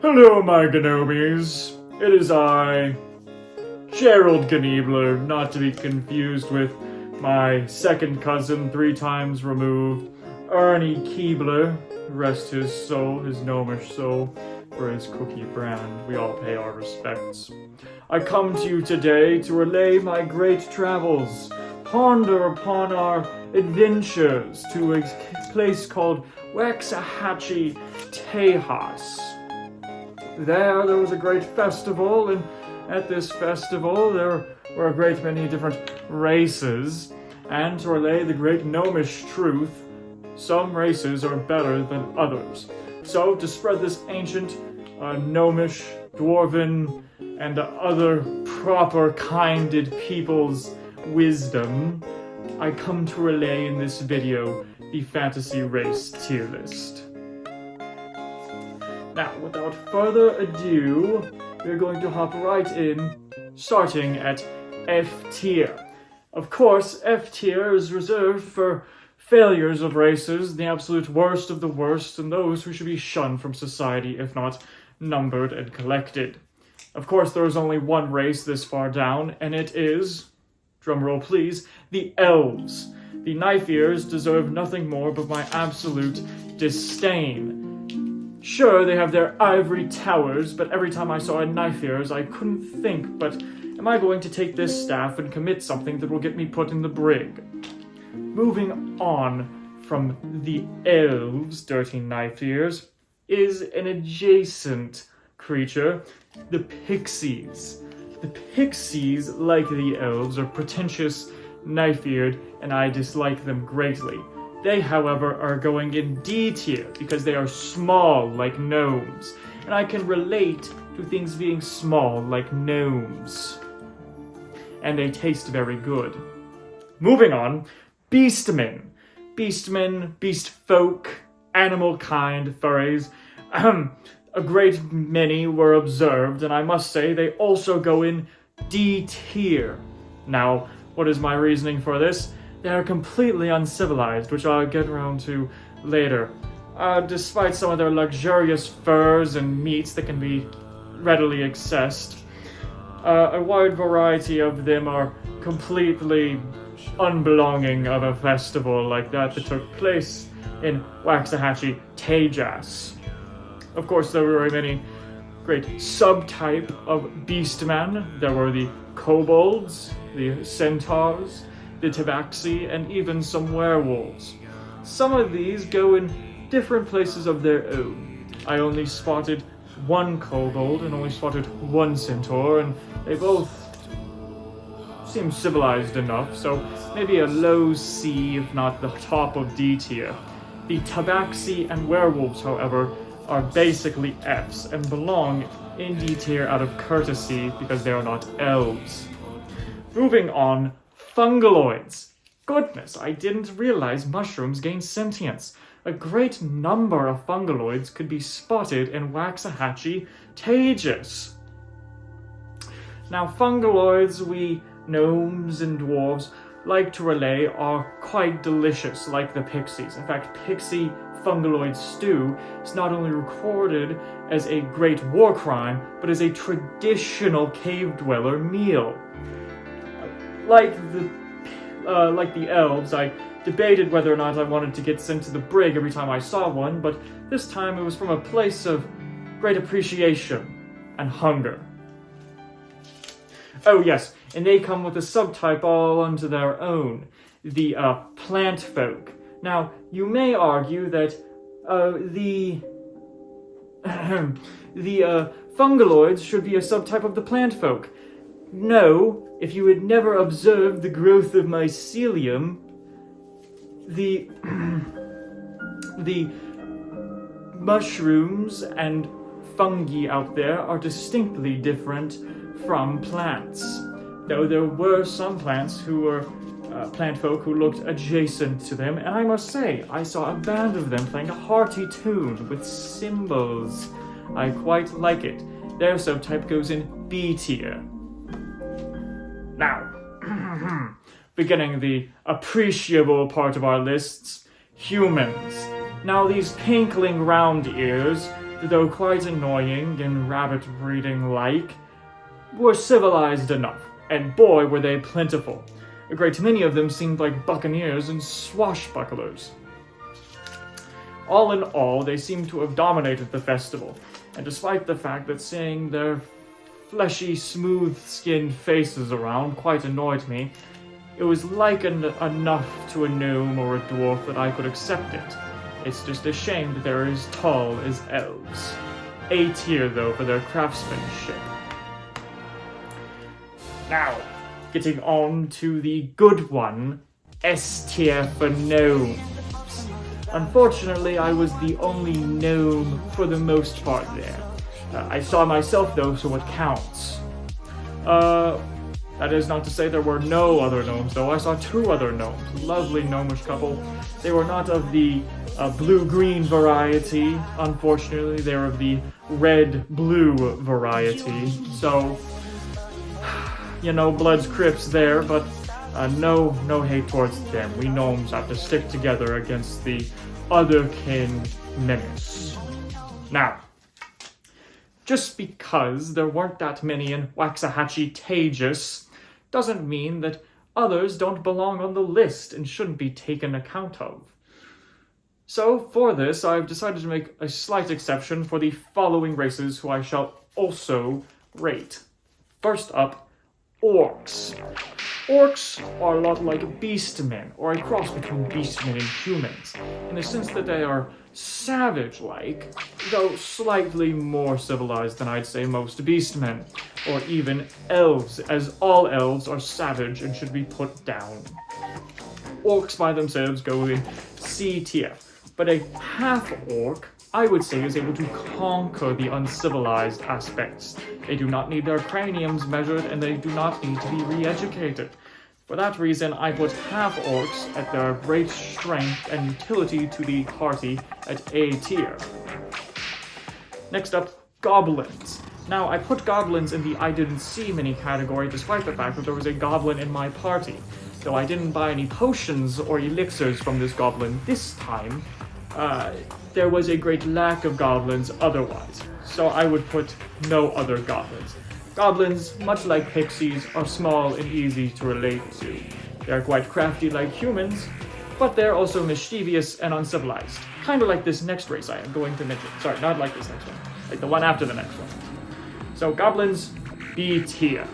Hello, my GNOMES. It is I, Gerald Gniebler, not to be confused with my second cousin, 3 times removed, Ernie Keebler, rest his soul, his gnomish soul, for his cookie brand. We all pay our respects. I come to you today to relay my great travels, ponder upon our adventures to a place called Waxahachie, Tejas. There was a great festival, and at this festival there were a great many different races, and to relay the great gnomish truth, some races are better than others. So, to spread this ancient, gnomish, dwarven, and other proper kinded people's wisdom, I come to relay in this video the fantasy race tier list. Now, without further ado, we're going to hop right in, starting at F tier. Of course, F tier is reserved for failures of races, the absolute worst of the worst, and those who should be shunned from society if not numbered and collected. Of course, there is only one race this far down, and it is, drumroll please, the Elves. The Knife-Ears deserve nothing more but my absolute disdain. Sure, they have their ivory towers, but every time I saw a Knife-Ears, I couldn't think, but am I going to take this staff and commit something that will get me put in the brig? Moving on from the Elves, dirty Knife-Ears, is an adjacent creature, the Pixies. The Pixies, like the Elves, are pretentious, knife-eared, and I dislike them greatly. They, however, are going in D tier because they are small like gnomes, and I can relate to things being small like gnomes. And they taste very good. Moving on, Beastmen. Beastmen, beastfolk, animal kind, furries. A great many were observed, and I must say they also go in D tier. Now, what is my reasoning for this? They are completely uncivilized, which I'll get around to later. Despite some of their luxurious furs and meats that can be readily accessed, a wide variety of them are completely unbelonging of a festival like that took place in Waxahachie, Tejas. Of course, there were many great subtype of beastmen. There were the kobolds, the centaurs, the tabaxi, and even some werewolves. Some of these go in different places of their own. I only spotted one kobold and only spotted one centaur, and they both seem civilized enough, so maybe a low C, if not the top of D tier. The tabaxi and werewolves, however, are basically Fs and belong in D tier out of courtesy because they are not elves. Moving on, Fungloids. Goodness, I didn't realize mushrooms gain sentience. A great number of Fungloids could be spotted in Waxahachie, Tejas. Now, Fungloids, we gnomes and dwarves like to relay are quite delicious, like the Pixies. In fact, Pixie Fungloid stew is not only recorded as a great war crime, but as a traditional cave dweller meal. Like the Elves, I debated whether or not I wanted to get sent to the brig every time I saw one, but this time it was from a place of great appreciation and hunger. Oh yes, and they come with a subtype all unto their own, the Plantfolk. Now, you may argue that the Fungloids should be a subtype of the Plantfolk. No, if you had never observed the growth of mycelium, the mushrooms and fungi out there are distinctly different from plants. Though there were some plants who were Plantfolk who looked adjacent to them, and I must say, I saw a band of them playing a hearty tune with cymbals. I quite like it. Their subtype goes in B tier. Now, beginning the appreciable part of our lists, humans. Now these pinkling round ears, though quite annoying and rabbit-breeding-like, were civilized enough, and boy were they plentiful. A great many of them seemed like buccaneers and swashbucklers. All in all, they seemed to have dominated the festival, and despite the fact that seeing their fleshy, smooth-skinned faces around quite annoyed me, it was like enough to a gnome or a dwarf that I could accept it. It's just a shame that they're as tall as elves. A tier, though, for their craftsmanship. Now, getting on to the good one, S tier for gnomes. Unfortunately, I was the only gnome for the most part there. I saw myself, though, so it counts. That is not to say there were no other gnomes, though. I saw 2 other gnomes. Lovely gnomish couple. They were not of the blue-green variety. Unfortunately, they're of the red-blue variety. So, you know, blood's crips there, but no hate towards them. We gnomes have to stick together against the otherkin menace. Now, just because there weren't that many in Waxahachie-Tagus doesn't mean that others don't belong on the list and shouldn't be taken account of. So, for this, I've decided to make a slight exception for the following races who I shall also rate. First up, Orcs. Orcs are a lot like Beastmen, or a cross between Beastmen and humans, in the sense that they are savage-like, though slightly more civilized than I'd say most Beastmen, or even Elves, as all Elves are savage and should be put down. Orcs by themselves go in C tier, but a half-orc, I would say, is able to conquer the uncivilized aspects. They do not need their craniums measured, and they do not need to be re-educated. For that reason, I put half-orcs at their great strength and utility to the party at A tier. Next up, Goblins. Now, I put Goblins in the I didn't see many category, despite the fact that there was a Goblin in my party. Though I didn't buy any potions or elixirs from this Goblin this time, there was a great lack of Goblins otherwise, so I would put no other Goblins. Goblins, much like Pixies, are small and easy to relate to. They're quite crafty like humans, but they're also mischievous and uncivilized. Kind of like this next race I am going to mention. Sorry, not like this next one. Like the one after the next one. So, Goblins, B tier.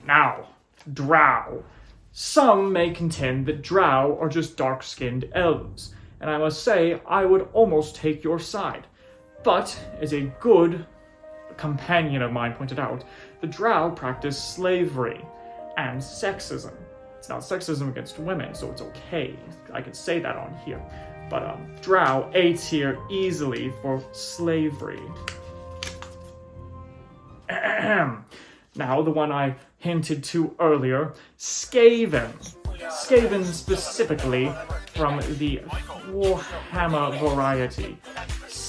Now, Drow. Some may contend that Drow are just dark-skinned elves, and I must say, I would almost take your side. But, as a good companion of mine pointed out, the Drow practice slavery and sexism. It's not sexism against women, so it's okay. I can say that on here. But Drow, A tier easily for slavery. Now, the one I hinted to earlier, Skaven. Skaven specifically from the Warhammer variety.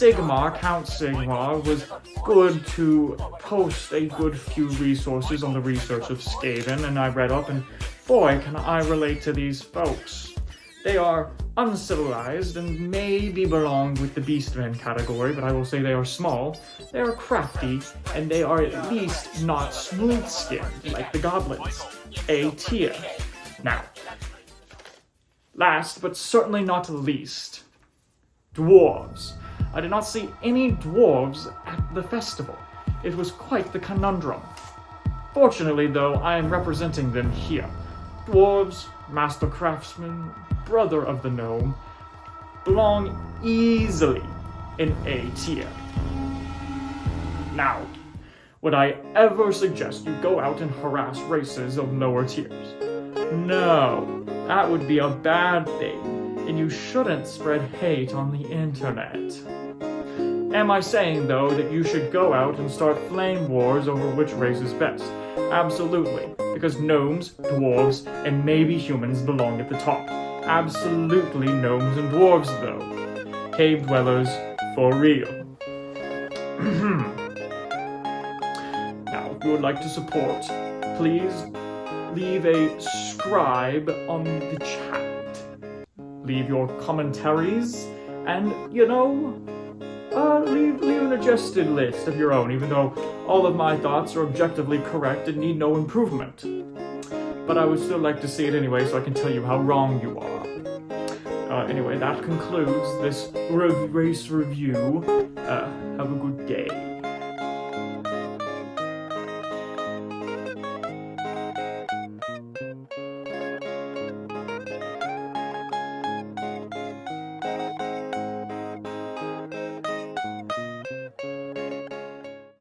Count Sigmar, was good to post a good few resources on the research of Skaven, and I read up, and boy, can I relate to these folks. They are uncivilized and maybe belong with the Beastmen category, but I will say they are small, they are crafty, and they are at least not smooth-skinned like the Goblins. A tier. Now, last but certainly not least, Dwarves. I did not see any dwarves at the festival. It was quite the conundrum. Fortunately, though, I am representing them here. Dwarves, master craftsmen, brother of the gnome, belong easily in A tier. Now, would I ever suggest you go out and harass races of lower tiers? No, that would be a bad thing, and you shouldn't spread hate on the internet. Am I saying, though, that you should go out and start flame wars over which race is best? Absolutely, because gnomes, dwarves, and maybe humans belong at the top. Absolutely gnomes and dwarves, though. Cave dwellers, for real. Now, if you would like to support, please leave a scribe on the chat. Leave your commentaries, and, you know, leave an adjusted list of your own, even though all of my thoughts are objectively correct and need no improvement. But I would still like to see it anyway, so I can tell you how wrong you are. Anyway, that concludes this race review. Have a good day.